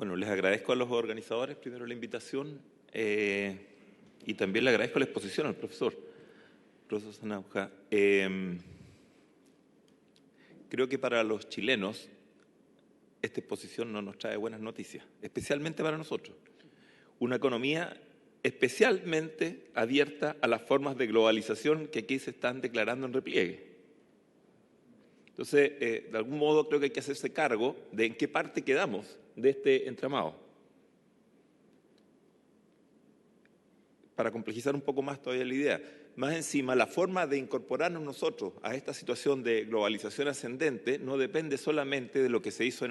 Bueno, les agradezco a los organizadores primero la invitación y también le agradezco la exposición al profesor Sanabria. Creo que para los chilenos esta exposición no nos trae buenas noticias, especialmente para nosotros. Una economía especialmente abierta a las formas de globalización que aquí se están declarando en repliegue. Entonces, de algún modo creo que hay que hacerse cargo de en qué parte quedamos de este entramado. Para complejizar un poco más todavía la idea, más encima, la forma de incorporarnos nosotros a esta situación de globalización ascendente no depende solamente de lo que se hizo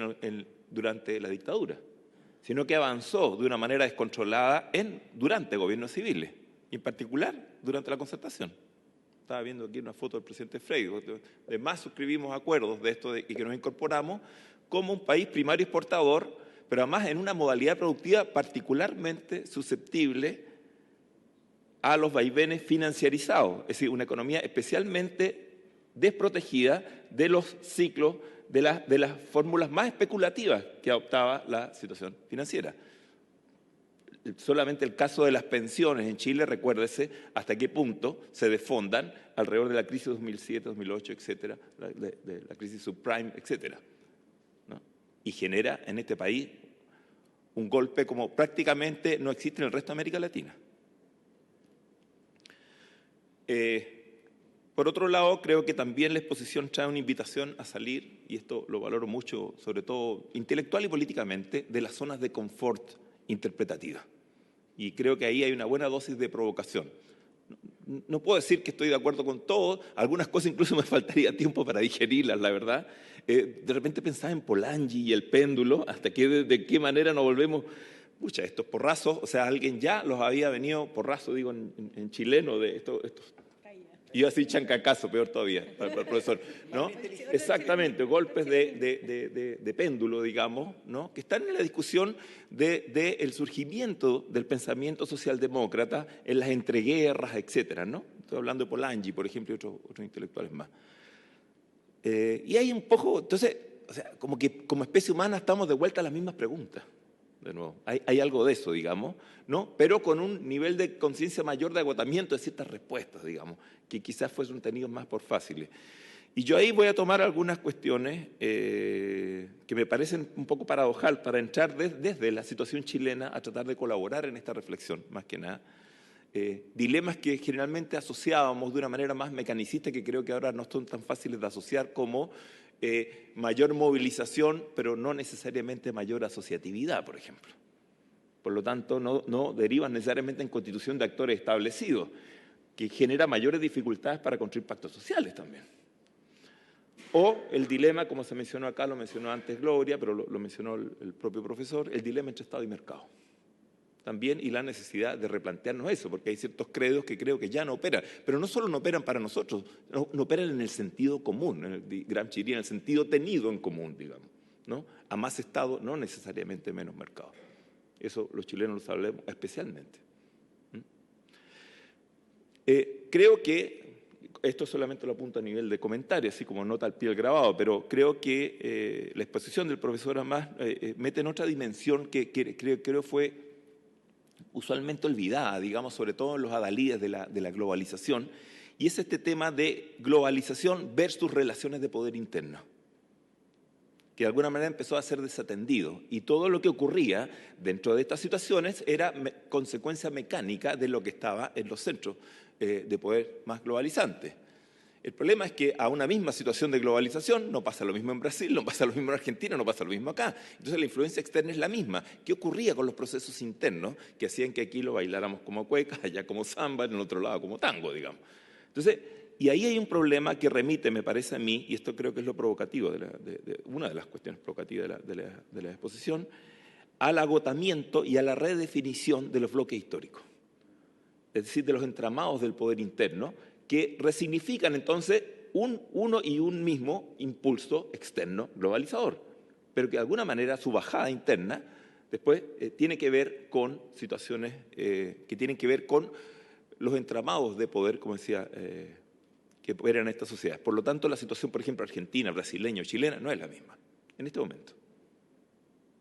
durante la dictadura, sino que avanzó de una manera descontrolada durante gobiernos civiles, y en particular durante la Concertación. Estaba viendo aquí una foto del presidente Frei, además suscribimos acuerdos de esto y que nos incorporamos como un país primario exportador, pero además en una modalidad productiva particularmente susceptible a los vaivenes financiarizados, es decir, una economía especialmente desprotegida de los ciclos, de las fórmulas más especulativas que adoptaba la situación financiera. Solamente el caso de las pensiones en Chile, recuérdese hasta qué punto se desfondan alrededor de la crisis 2007, 2008, etcétera, de la crisis subprime, etcétera, ¿no? Y genera en este país un golpe como prácticamente no existe en el resto de América Latina. Por otro lado, creo que también la exposición trae una invitación a salir, y esto lo valoro mucho, sobre todo intelectual y políticamente, de las zonas de confort interpretativa. Y creo que ahí hay una buena dosis de provocación. No puedo decir que estoy de acuerdo con todo, algunas cosas incluso me faltaría tiempo para digerirlas, la verdad. De repente pensaba en Polanyi y el péndulo, hasta que de qué manera nos volvemos... Pucha, estos porrazos, o sea, alguien ya los había venido, porrazo digo en chileno, de estos iba a decir chancacazo, peor todavía, para el profesor, ¿no? Exactamente, golpes de péndulo, digamos, ¿no? Que están en la discusión del surgimiento del pensamiento socialdemócrata en las entreguerras, etcétera, ¿no? Estoy hablando de Polanyi, por ejemplo, y otros intelectuales más. Y hay un poco, entonces, o sea, como que como especie humana estamos de vuelta a las mismas preguntas. De nuevo, hay algo de eso, digamos, ¿no? Pero con un nivel de conciencia mayor de agotamiento de ciertas respuestas, digamos, que quizás fuesen tenidos más por fáciles. Y yo ahí voy a tomar algunas cuestiones que me parecen un poco paradojal para entrar desde la situación chilena a tratar de colaborar en esta reflexión, más que nada. Dilemas que generalmente asociábamos de una manera más mecanicista, que creo que ahora no son tan fáciles de asociar como mayor movilización, pero no necesariamente mayor asociatividad, por ejemplo. Por lo tanto, no derivan necesariamente en constitución de actores establecidos, que genera mayores dificultades para construir pactos sociales también. O el dilema, como se mencionó acá, lo mencionó antes Gloria, pero lo mencionó el propio profesor, el dilema entre Estado y mercado. También, y la necesidad de replantearnos eso, porque hay ciertos credos que creo que ya no operan, pero no solo no operan para nosotros, no operan en el sentido común, en el Gramsci diría, en el sentido tenido en común, digamos, ¿no? A más Estado, no necesariamente menos mercado. Eso los chilenos lo sabemos especialmente. Creo que, esto solamente lo apunto a nivel de comentario, así como nota al pie del grabado, pero creo que la exposición del profesor además mete en otra dimensión que creo fue usualmente olvidada, digamos, sobre todo en los adalides de la globalización, y es este tema de globalización versus relaciones de poder interno, que de alguna manera empezó a ser desatendido, y todo lo que ocurría dentro de estas situaciones era consecuencia mecánica de lo que estaba en los centros de poder más globalizantes. El problema es que a una misma situación de globalización no pasa lo mismo en Brasil, no pasa lo mismo en Argentina, no pasa lo mismo acá. Entonces la influencia externa es la misma. ¿Qué ocurría con los procesos internos que hacían que aquí lo bailáramos como cueca, allá como samba, en el otro lado como tango, digamos? Entonces, y ahí hay un problema que remite, me parece a mí, y esto creo que es lo provocativo, una de las cuestiones provocativas de la exposición, al agotamiento y a la redefinición de los bloques históricos. Es decir, de los entramados del poder interno, que resignifican entonces uno y un mismo impulso externo globalizador, pero que de alguna manera su bajada interna después tiene que ver con situaciones que tienen que ver con los entramados de poder, como decía, que operan en estas sociedades. Por lo tanto, la situación, por ejemplo, argentina, brasileña o chilena no es la misma en este momento,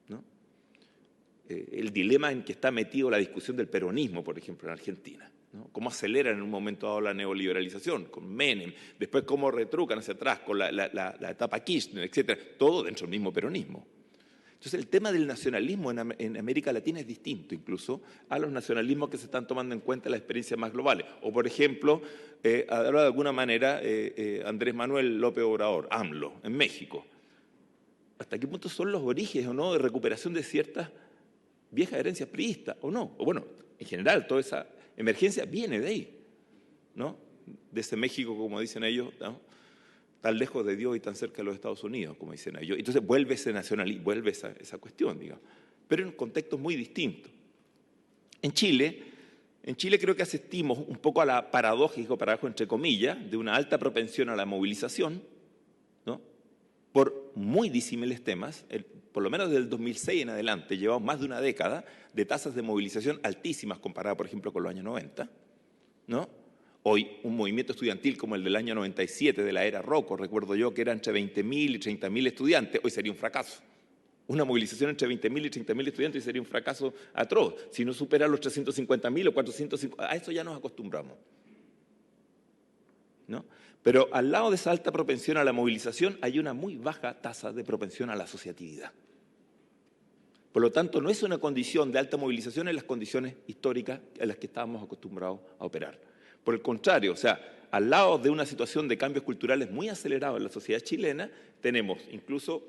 ¿no? el dilema en que está metido la discusión del peronismo, por ejemplo, en Argentina, ¿no? Cómo aceleran en un momento dado la neoliberalización, con Menem, después cómo retrucan hacia atrás con la etapa Kirchner, etcétera, todo dentro del mismo peronismo. Entonces el tema del nacionalismo en América Latina es distinto incluso a los nacionalismos que se están tomando en cuenta en las experiencias más globales. O por ejemplo, ahora de alguna manera Andrés Manuel López Obrador, AMLO, en México. ¿Hasta qué punto son los orígenes o no de recuperación de ciertas viejas herencias priistas o no? O bueno, en general toda esa emergencia viene de ahí, ¿no? De ese México, como dicen ellos, ¿no? Tan lejos de Dios y tan cerca de los Estados Unidos, como dicen ellos. Entonces vuelve ese nacionalismo, vuelve esa cuestión, digamos, pero en un contexto muy distinto. En Chile creo que asistimos un poco a la paradoja entre comillas, de una alta propensión a la movilización, ¿no? Por muy disímiles temas, por lo menos desde el 2006 en adelante, llevamos más de una década de tasas de movilización altísimas comparadas, por ejemplo, con los años 90, ¿no? Hoy un movimiento estudiantil como el del año 97 de la era Rocco, recuerdo yo que era entre 20.000 y 30.000 estudiantes, hoy sería un fracaso. Una movilización entre 20.000 y 30.000 estudiantes sería un fracaso atroz. Si no supera los 350.000 o 450.000, a eso ya nos acostumbramos, ¿no? Pero al lado de esa alta propensión a la movilización hay una muy baja tasa de propensión a la asociatividad. Por lo tanto, no es una condición de alta movilización en las condiciones históricas en las que estábamos acostumbrados a operar. Por el contrario, o sea, al lado de una situación de cambios culturales muy acelerados en la sociedad chilena, tenemos incluso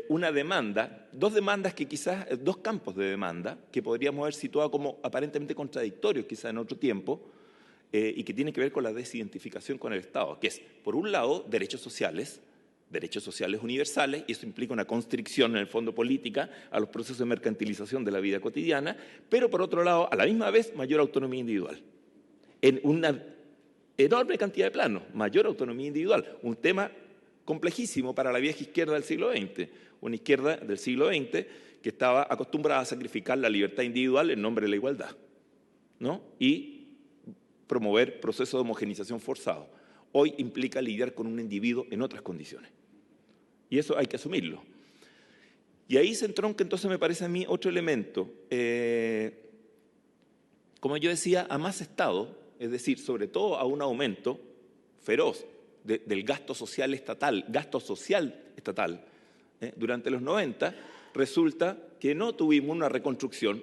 una demanda, dos demandas que quizás, dos campos de demanda que podríamos haber situado como aparentemente contradictorios quizás en otro tiempo y que tienen que ver con la desidentificación con el Estado, que es, por un lado, derechos sociales universales, y eso implica una constricción en el fondo política a los procesos de mercantilización de la vida cotidiana, pero por otro lado, a la misma vez, mayor autonomía individual. En una enorme cantidad de planos, mayor autonomía individual, un tema complejísimo para la vieja izquierda del siglo XX, una izquierda del siglo XX que estaba acostumbrada a sacrificar la libertad individual en nombre de la igualdad, ¿no? Y promover procesos de homogenización forzados. Hoy implica lidiar con un individuo en otras condiciones. Y eso hay que asumirlo. Y ahí se entronca entonces, me parece a mí, otro elemento. Como yo decía, a más Estado, es decir, sobre todo a un aumento feroz del gasto social estatal, durante los 90, resulta que no tuvimos una reconstrucción,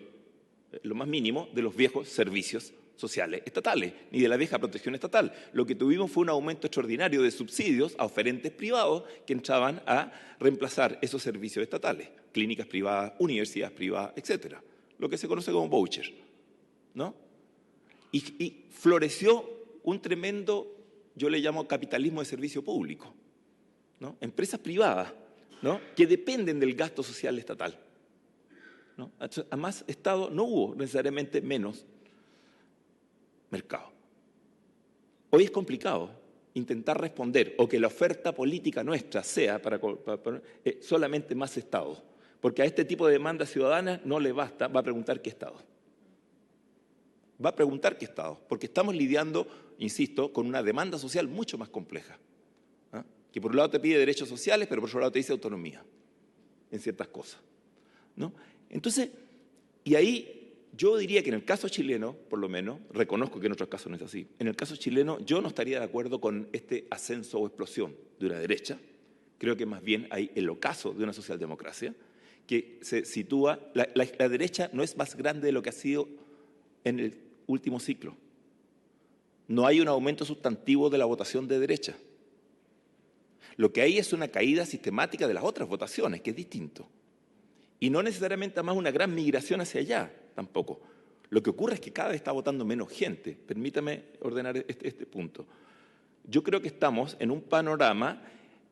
lo más mínimo, de los viejos servicios sociales estatales, ni de la vieja protección estatal. Lo que tuvimos fue un aumento extraordinario de subsidios a oferentes privados que entraban a reemplazar esos servicios estatales, clínicas privadas, universidades privadas, etcétera, lo que se conoce como voucher, ¿no? Y floreció un tremendo, yo le llamo capitalismo de servicio público, ¿no? Empresas privadas, ¿no? Que dependen del gasto social estatal, ¿no? A más Estado no hubo necesariamente menos mercado. Hoy es complicado intentar responder o que la oferta política nuestra sea para solamente más Estado, porque a este tipo de demandas ciudadanas no le basta, va a preguntar qué Estado. Va a preguntar qué Estado, porque estamos lidiando, insisto, con una demanda social mucho más compleja, ¿eh? Que por un lado te pide derechos sociales, pero por otro lado te dice autonomía en ciertas cosas, ¿no? Entonces, y ahí yo diría que en el caso chileno, por lo menos, reconozco que en otros casos no es así, en el caso chileno yo no estaría de acuerdo con este ascenso o explosión de una derecha. Creo que más bien hay el ocaso de una socialdemocracia que se sitúa, la derecha no es más grande de lo que ha sido en el último ciclo. No hay un aumento sustantivo de la votación de derecha. Lo que hay es una caída sistemática de las otras votaciones, que es distinto. Y no necesariamente además una gran migración hacia allá, tampoco. Lo que ocurre es que cada vez está votando menos gente. Permítame ordenar este punto. Yo creo que estamos en un panorama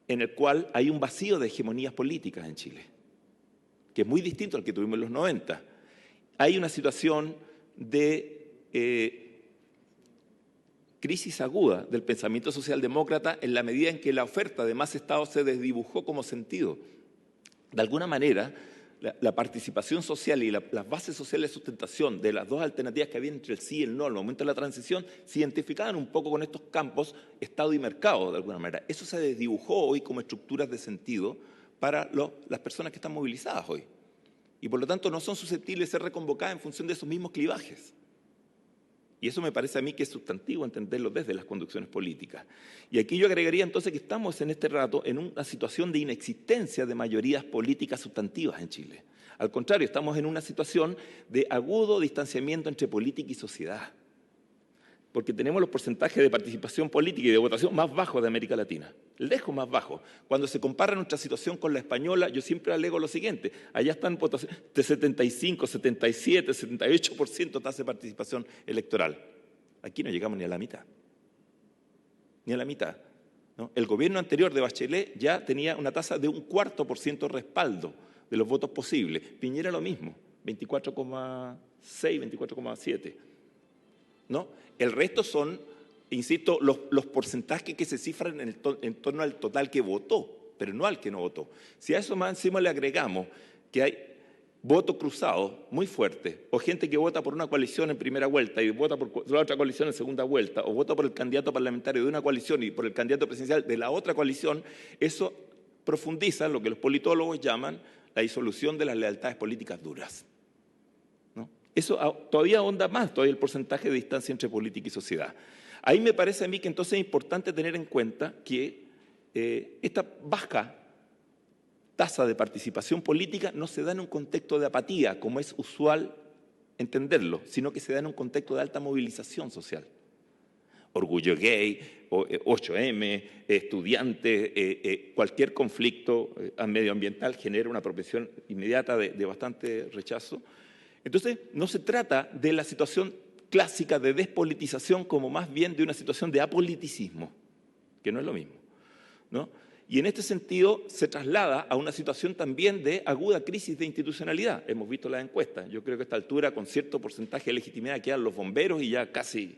en el cual hay un vacío de hegemonías políticas en Chile, que es muy distinto al que tuvimos en los 90. Hay una situación de crisis aguda del pensamiento socialdemócrata en la medida en que la oferta de más Estado se desdibujó como sentido. De alguna manera, la participación social y las bases sociales de sustentación de las dos alternativas que había entre el sí y el no al momento de la transición se identificaban un poco con estos campos, Estado y mercado, de alguna manera. Eso se desdibujó hoy como estructuras de sentido para las personas que están movilizadas hoy, y por lo tanto no son susceptibles de ser reconvocadas en función de esos mismos clivajes. Y eso me parece a mí que es sustantivo entenderlo desde las conducciones políticas. Y aquí yo agregaría entonces que estamos en este rato en una situación de inexistencia de mayorías políticas sustantivas en Chile. Al contrario, estamos en una situación de agudo distanciamiento entre política y sociedad, porque tenemos los porcentajes de participación política y de votación más bajos de América Latina, lejos más bajos. Cuando se compara nuestra situación con la española, yo siempre alego lo siguiente: allá están votaciones de 75, 77, 78% tasa de participación electoral. Aquí no llegamos ni a la mitad. Ni a la mitad, ¿no? El gobierno anterior de Bachelet ya tenía una tasa de un 4% respaldo de los votos posibles. Piñera lo mismo, 24,6, 24,7. ¿No? El resto son, insisto, los porcentajes que se cifran en torno al total que votó, pero no al que no votó. Si a eso más encima le agregamos que hay voto cruzado muy fuerte, o gente que vota por una coalición en primera vuelta y vota por la otra coalición en segunda vuelta, o vota por el candidato parlamentario de una coalición y por el candidato presidencial de la otra coalición, eso profundiza en lo que los politólogos llaman la disolución de las lealtades políticas duras. Eso todavía ahonda más todavía el porcentaje de distancia entre política y sociedad. Ahí me parece a mí que entonces es importante tener en cuenta que esta baja tasa de participación política no se da en un contexto de apatía, como es usual entenderlo, sino que se da en un contexto de alta movilización social. Orgullo gay, 8M, estudiantes, cualquier conflicto medioambiental genera una propensión inmediata de bastante rechazo. Entonces, no se trata de la situación clásica de despolitización como más bien de una situación de apoliticismo, que no es lo mismo, ¿no? Y en este sentido se traslada a una situación también de aguda crisis de institucionalidad. Hemos visto las encuestas. Yo creo que a esta altura, con cierto porcentaje de legitimidad, quedan los bomberos y ya casi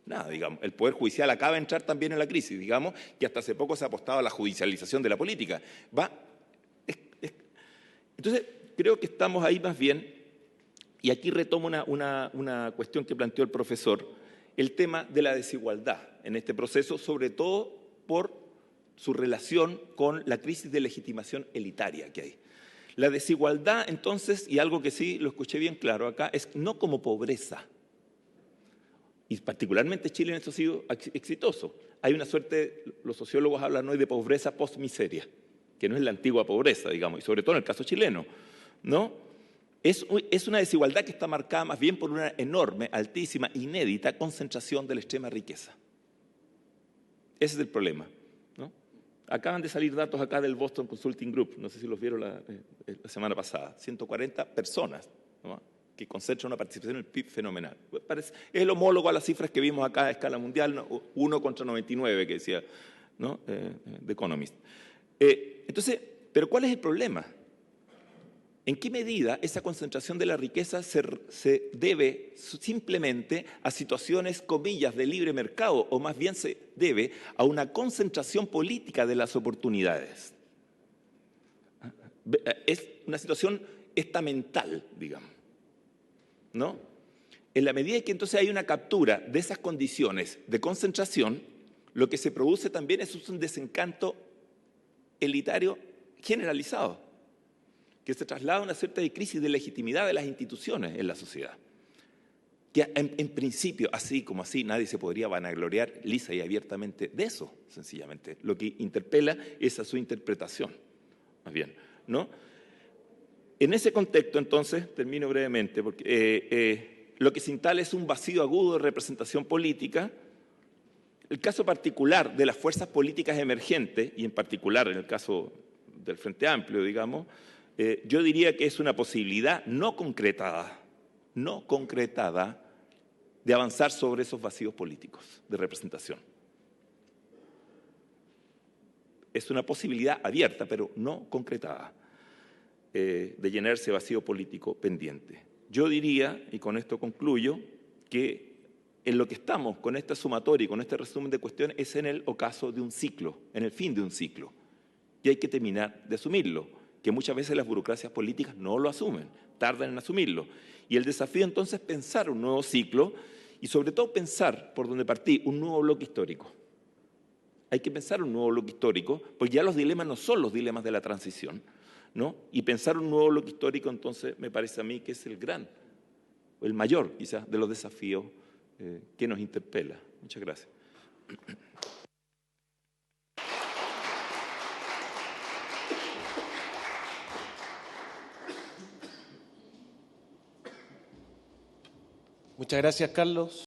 nada, digamos. El Poder Judicial acaba de entrar también en la crisis, digamos, y hasta hace poco se ha apostado a la judicialización de la política. Entonces, creo que estamos ahí más bien. Y aquí retomo una cuestión que planteó el profesor, el tema de la desigualdad en este proceso, sobre todo por su relación con la crisis de legitimación elitaria que hay. La desigualdad, entonces, y algo que sí lo escuché bien claro acá, es no como pobreza. Y particularmente Chile en esto ha sido exitoso. Hay una suerte, los sociólogos hablan hoy de pobreza post-miseria, que no es la antigua pobreza, digamos, y sobre todo en el caso chileno, ¿no? Es una desigualdad que está marcada más bien por una enorme, altísima, inédita concentración de la extrema riqueza. Ese es el problema, ¿no? Acaban de salir datos acá del Boston Consulting Group, no sé si los vieron la semana pasada, 140 personas, ¿no?, que concentran una participación en el PIB fenomenal. Es el homólogo a las cifras que vimos acá a escala mundial, ¿no? 1 contra 99, que decía, ¿no?, The Economist. Entonces, ¿pero cuál es el problema? ¿En qué medida esa concentración de la riqueza se debe simplemente a situaciones, comillas, de libre mercado, o más bien se debe a una concentración política de las oportunidades? Es una situación estamental, digamos, ¿no? En la medida en que entonces hay una captura de esas condiciones de concentración, lo que se produce también es un desencanto elitario generalizado, que se traslada a una cierta crisis de legitimidad de las instituciones en la sociedad. Que en principio, así como así, nadie se podría vanagloriar lisa y abiertamente de eso, sencillamente. Lo que interpela es a su interpretación, más bien, ¿no? En ese contexto, entonces, termino brevemente, porque lo que se instala es un vacío agudo de representación política. El caso particular de las fuerzas políticas emergentes, y en particular en el caso del Frente Amplio, digamos, yo diría que es una posibilidad no concretada de avanzar sobre esos vacíos políticos de representación. Es una posibilidad abierta, pero no concretada, de llenar ese vacío político pendiente. Yo diría, y con esto concluyo, que en lo que estamos con esta sumatoria y con este resumen de cuestiones es en el ocaso de un ciclo, en el fin de un ciclo, y hay que terminar de asumirlo, que muchas veces las burocracias políticas no lo asumen, tardan en asumirlo. Y el desafío entonces es pensar un nuevo ciclo y sobre todo pensar, por donde partí, un nuevo bloque histórico. Hay que pensar un nuevo bloque histórico, porque ya los dilemas no son los dilemas de la transición, ¿no? Y pensar un nuevo bloque histórico, entonces, me parece a mí que es el mayor, quizás, de los desafíos que nos interpela. Muchas gracias. Muchas gracias, Carlos.